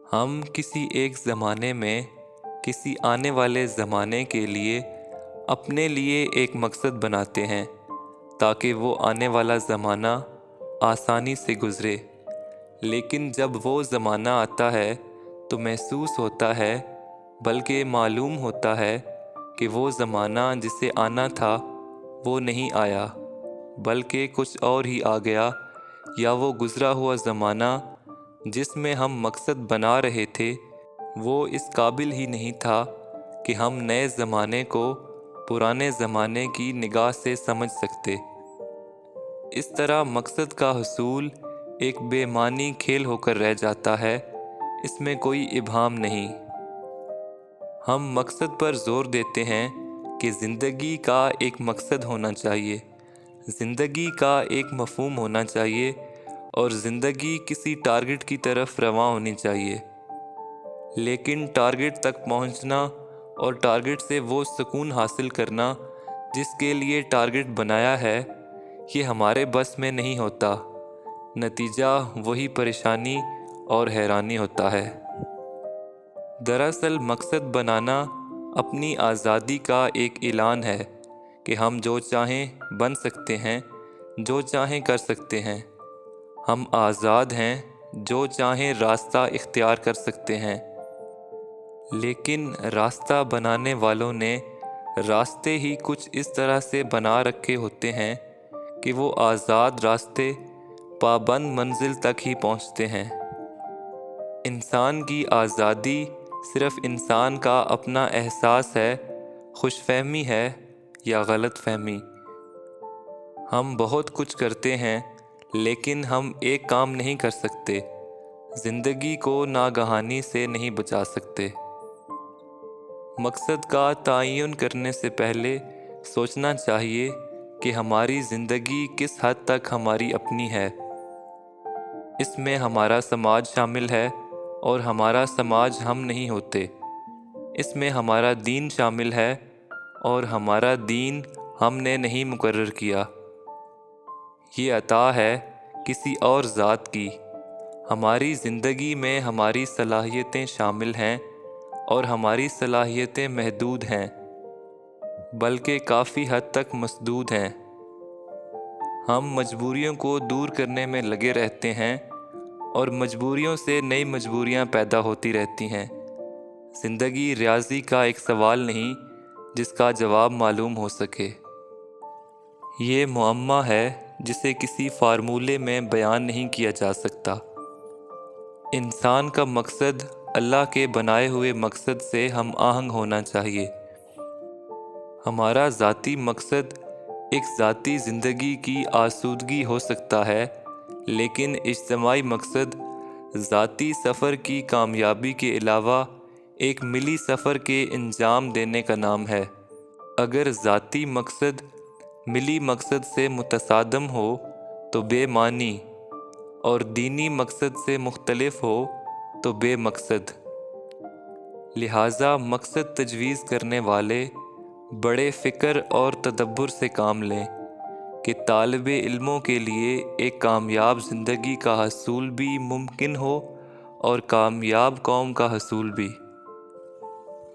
ہم کسی ایک زمانے میں کسی آنے والے زمانے کے لیے اپنے لیے ایک مقصد بناتے ہیں تاکہ وہ آنے والا زمانہ آسانی سے گزرے، لیکن جب وہ زمانہ آتا ہے تو محسوس ہوتا ہے، بلکہ معلوم ہوتا ہے کہ وہ زمانہ جسے آنا تھا وہ نہیں آیا، بلکہ کچھ اور ہی آ گیا، یا وہ گزرا ہوا زمانہ جس میں ہم مقصد بنا رہے تھے وہ اس قابل ہی نہیں تھا کہ ہم نئے زمانے کو پرانے زمانے کی نگاہ سے سمجھ سکتے۔ اس طرح مقصد کا حصول ایک بے معنی کھیل ہو کر رہ جاتا ہے، اس میں کوئی ابہام نہیں۔ ہم مقصد پر زور دیتے ہیں کہ زندگی کا ایک مقصد ہونا چاہیے، زندگی کا ایک مفہوم ہونا چاہیے، اور زندگی کسی ٹارگٹ کی طرف رواں ہونی چاہیے، لیکن ٹارگٹ تک پہنچنا اور ٹارگٹ سے وہ سکون حاصل کرنا جس کے لیے ٹارگٹ بنایا ہے، یہ ہمارے بس میں نہیں ہوتا۔ نتیجہ وہی پریشانی اور حیرانی ہوتا ہے۔ دراصل مقصد بنانا اپنی آزادی کا ایک اعلان ہے کہ ہم جو چاہیں بن سکتے ہیں، جو چاہیں کر سکتے ہیں۔ ہم آزاد ہیں، جو چاہیں راستہ اختیار کر سکتے ہیں، لیکن راستہ بنانے والوں نے راستے ہی کچھ اس طرح سے بنا رکھے ہوتے ہیں کہ وہ آزاد راستے پابند منزل تک ہی پہنچتے ہیں۔ انسان کی آزادی صرف انسان کا اپنا احساس ہے، خوش فہمی ہے یا غلط فہمی۔ ہم بہت کچھ کرتے ہیں لیکن ہم ایک کام نہیں کر سکتے، زندگی کو ناگہانی سے نہیں بچا سکتے۔ مقصد کا تعین کرنے سے پہلے سوچنا چاہیے کہ ہماری زندگی کس حد تک ہماری اپنی ہے۔ اس میں ہمارا سماج شامل ہے اور ہمارا سماج ہم نہیں ہوتے۔ اس میں ہمارا دین شامل ہے اور ہمارا دین ہم نے نہیں مقرر کیا۔ یہ عطا ہے کسی اور ذات کی۔ ہماری زندگی میں ہماری صلاحیتیں شامل ہیں اور ہماری صلاحیتیں محدود ہیں، بلکہ کافی حد تک مسدود ہیں۔ ہم مجبوریوں کو دور کرنے میں لگے رہتے ہیں اور مجبوریوں سے نئی مجبوریاں پیدا ہوتی رہتی ہیں۔ زندگی ریاضی کا ایک سوال نہیں جس کا جواب معلوم ہو سکے۔ یہ معمہ ہے جسے کسی فارمولے میں بیان نہیں کیا جا سکتا۔ انسان کا مقصد اللہ کے بنائے ہوئے مقصد سے ہم آہنگ ہونا چاہیے۔ ہمارا ذاتی مقصد ایک ذاتی زندگی کی آسودگی ہو سکتا ہے، لیکن اجتماعی مقصد ذاتی سفر کی کامیابی کے علاوہ ایک ملی سفر کے انجام دینے کا نام ہے۔ اگر ذاتی مقصد ملی مقصد سے متصادم ہو تو بے معنی، اور دینی مقصد سے مختلف ہو تو بے مقصد۔ لہٰذا مقصد تجویز کرنے والے بڑے فکر اور تدبر سے کام لیں کہ طالب علموں کے لیے ایک کامیاب زندگی کا حصول بھی ممکن ہو اور کامیاب قوم کا حصول بھی،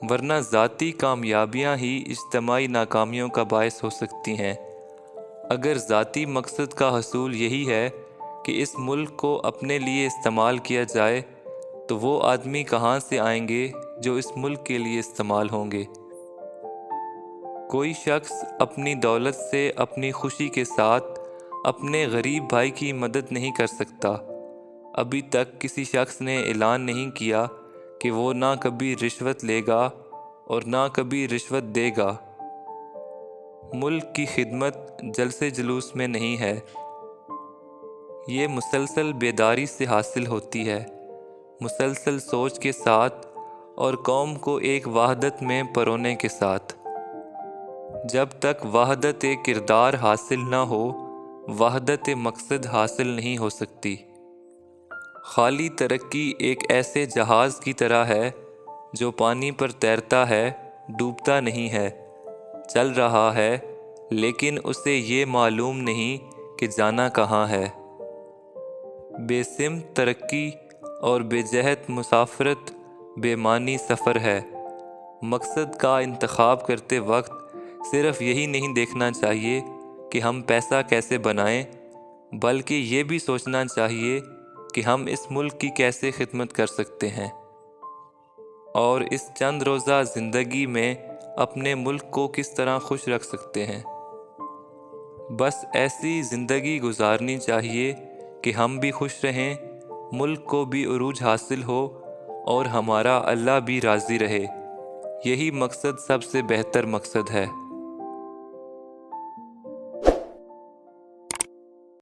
ورنہ ذاتی کامیابیاں ہی اجتماعی ناکامیوں کا باعث ہو سکتی ہیں۔ اگر ذاتی مقصد کا حصول یہی ہے کہ اس ملک کو اپنے لیے استعمال کیا جائے، تو وہ آدمی کہاں سے آئیں گے جو اس ملک کے لیے استعمال ہوں گے؟ کوئی شخص اپنی دولت سے اپنی خوشی کے ساتھ اپنے غریب بھائی کی مدد نہیں کر سکتا۔ ابھی تک کسی شخص نے اعلان نہیں کیا کہ وہ نہ کبھی رشوت لے گا اور نہ کبھی رشوت دے گا۔ ملک کی خدمت جلسے جلوس میں نہیں ہے، یہ مسلسل بیداری سے حاصل ہوتی ہے، مسلسل سوچ کے ساتھ اور قوم کو ایک وحدت میں پرونے کے ساتھ۔ جب تک وحدت کردار حاصل نہ ہو، وحدت مقصد حاصل نہیں ہو سکتی۔ خالی ترقی ایک ایسے جہاز کی طرح ہے جو پانی پر تیرتا ہے، ڈوبتا نہیں ہے، چل رہا ہے، لیکن اسے یہ معلوم نہیں کہ جانا کہاں ہے۔ بے سمت ترقی اور بے جہت مسافرت بے معنی سفر ہے۔ مقصد کا انتخاب کرتے وقت صرف یہی نہیں دیکھنا چاہیے کہ ہم پیسہ کیسے بنائیں، بلکہ یہ بھی سوچنا چاہیے کہ ہم اس ملک کی کیسے خدمت کر سکتے ہیں اور اس چند روزہ زندگی میں اپنے ملک کو کس طرح خوش رکھ سکتے ہیں۔ بس ایسی زندگی گزارنی چاہیے کہ ہم بھی خوش رہیں، ملک کو بھی عروج حاصل ہو اور ہمارا اللہ بھی راضی رہے۔ یہی مقصد سب سے بہتر مقصد ہے۔